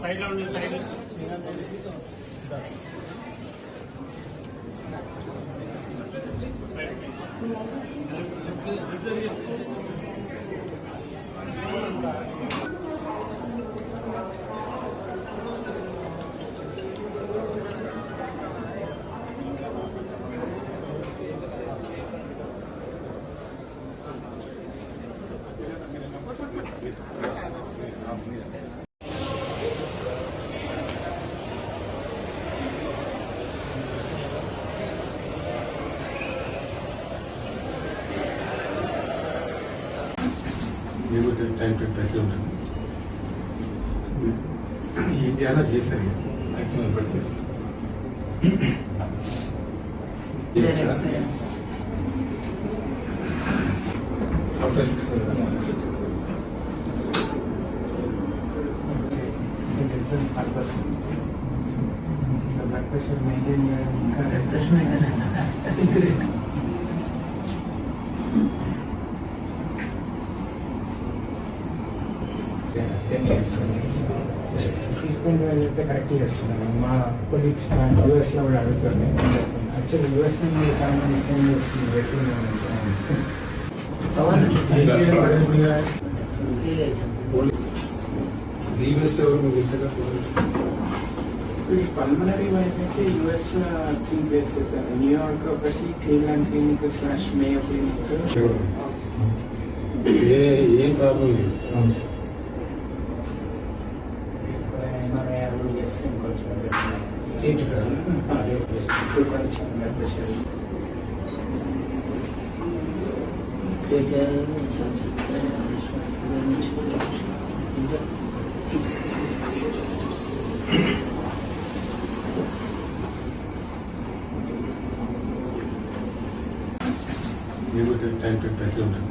సైడ్లో ఉండి side time to touch ఉంటాను. ఇండియాలో చేస్తారు మ్యాక్సిమం ఇప్పటికీ ఆఫ్టర్ 6 బ్లడ్ ప్రెషర్ మెయింటైన్ చేయడం ఇంకా ట్రీట్మెంట్ అయితే కరెక్ట్ చేస్తున్నాను. మా కొలీగ్స్ యూఎస్లో కూడా అడుగుతున్నాయి. యాక్చువల్లీ యూఎస్ నుంచి చాలా మంది ఫోన్ చేసి పల్మనరీ వైజ్ అయితే యూఎస్ 3 ప్లేసెస్, న్యూయార్క్ ఒకటి, క్లీవ్లాండ్ క్లినిక్ / మేయో క్లినిక్. ఏం ప్రాబ్లం లేదు. కొంచెం బ్లడ్ ప్రెషర్ మీరు టైం టు టచ్ ఉంటాను.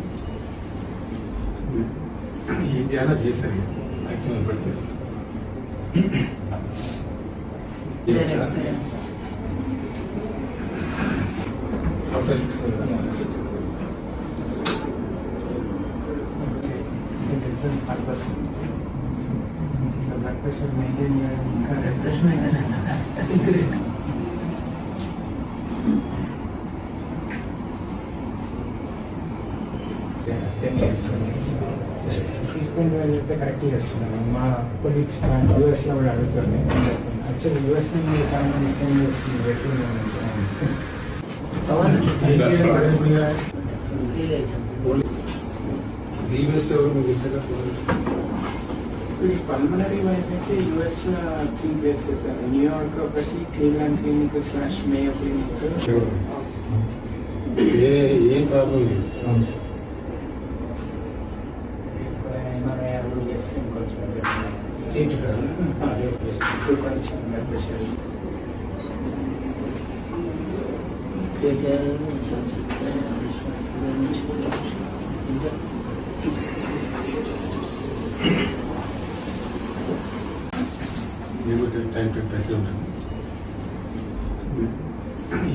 ఇండియాలో చేస్తారు మ్యాక్సిమం ఇప్పటికీ ఆఫ్టర్ 6 బ్లడ్ ప్రెషర్ మెయింటైన్ చేయడం ఇంకా ట్రీట్మెంట్ అయితే కరెక్ట్ చేస్తున్నాను. మా కొలీగ్స్ యూఎస్లో కూడా అడుగుతున్నాయి. యాక్చువల్లీ యూఎస్ నుంచి చాలా మంది ఫోన్ చేసి పల్మనరీ వైజ్ అయితే యూఎస్ 3 ప్లేసెస్, న్యూయార్క్ ఒకటి, క్లీవ్లాండ్ క్లినిక్ / మేయో క్లినిక్. ఏం ప్రాబ్లం లేదు. కొంచెం బ్లడ్ ప్రెషర్ కొంచెం బ్లడ్ ప్రెషర్ ఏం ప్రాబ్లం లేదు. ట్రీట్మెంట్ అయితే కరెక్ట్ చేస్తున్నాను. మా కొలీగ్స్ యూఎస్లో కూడా అడుగుతున్నాయి. యాక్చువల్లీ యూఎస్ నుంచి చాలా మంది ఫోన్ చేసి ట్రీట్మెంట్ అయితే కరెక్ట్ చేస్తున్నాను. యాక్చువల్లీ యూఎస్ నుంచి చాలా మంది ఫోన్ చేసి కొంచెం బ్లడ్ ప్రెషర్ మీరు టైం టు టచ్ ఉంటాను.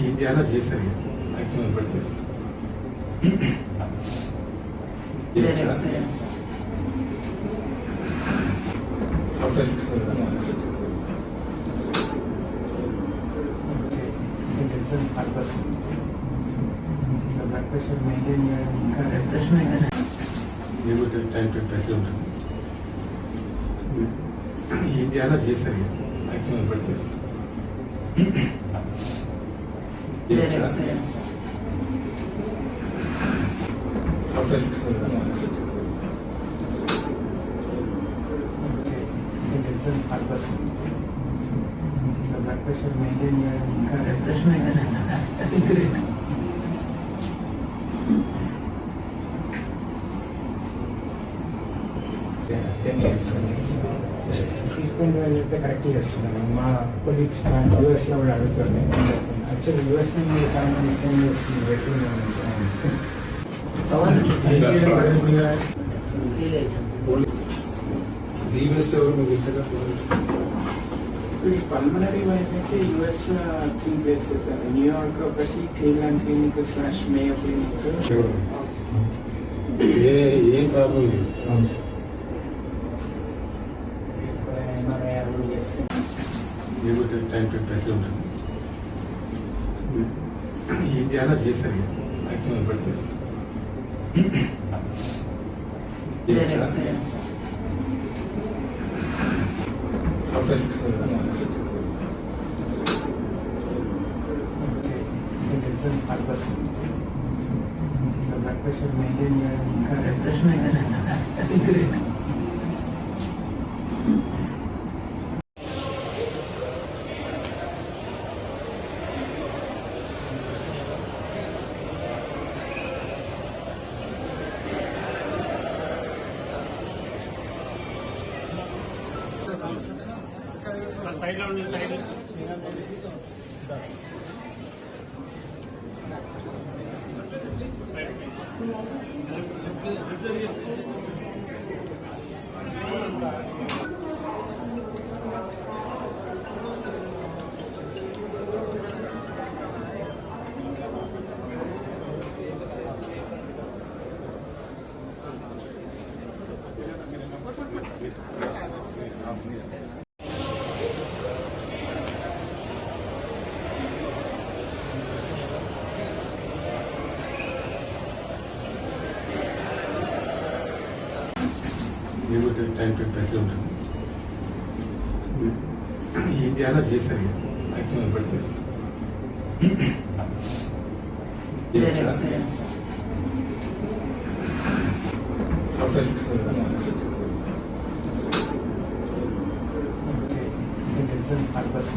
ఇండియాలో చేస్తారు మ్యాక్సిమం ఇప్పటికీ ఆఫ్టర్ 6 బ్లడ్ ప్రెషర్ మెయింటైన్ చేయడం ఇంకా మీరు టైం టు టచ్ ఉంటాను. ఇండియాలో చేస్తారు మ్యాక్సిమం ఇప్పటికీ ఆఫ్టర్ 6 బ్లడ్ ప్రెషర్ మెయింటైన్ చేయడం ఇంకా ట్రీట్మెంట్ అయితే కరెక్ట్ చేస్తున్నాను. మా కొలీగ్స్ యూఎస్లో కూడా అడుగుతున్నాయి. యాక్చువల్లీ యూఎస్ నుంచి చాలా మంది ఫోన్ చేసి పల్మనరీ వైజ్ అయితే యూఎస్ 3 ప్లేసెస్, న్యూయార్క్ ఒకటి, క్లీవ్లాండ్ క్లినిక్ / మేయో క్లినిక్. ఏం ప్రాబ్లం లేదు. టైం టు టచ్ ఉంటుంది. ఏం చేయాలో చేస్తారు మ్యాక్సిమం పట్టిస్తారు. After 6 result purpose blood pressure maintain చేయడం ఇంకా మీరు టైం టు టచ్ ఉంటుంది. ఏం చేయాలో చేస్తారు మ్యాక్సిమం పట్టిస్తారు. After 6 result purpose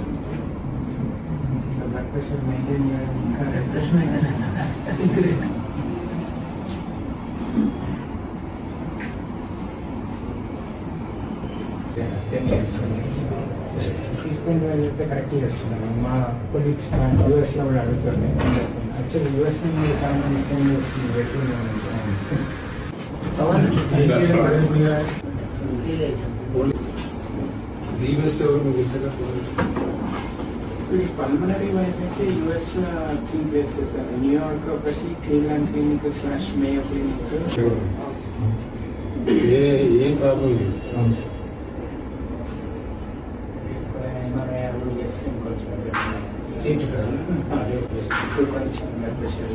blood pressure maintain చేయడం ఇంకా ట్రీట్మెంట్ అయితే కరెక్ట్ చేస్తున్నాను. మా కొలీగ్స్ యూఎస్లో కూడా అడుగుతుంది. యాక్చువల్లీ యూఎస్ నుంచి చాలా మంది ఫోన్ చేస్తుంది ది బెస్ట్ ఎవరు మీకు తెలిసాక పల్మనరీ వైజ్ అయితే యూఎస్ లో 3 ప్లేసెస్ న్యూయార్క్ ఒకటి, క్లీవ్లాండ్ క్లినిక్ / మేయో క్లినిక్. ఏం ప్రాబ్లం లేదు. ఎంఆర్ఐ అవి చేస్తే ఇంకొంచెం చేపిస్తారా? ఇప్పుడు కొంచెం బ్లడ్ ప్రెషర్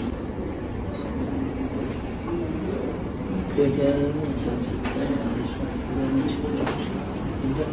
ఇంకా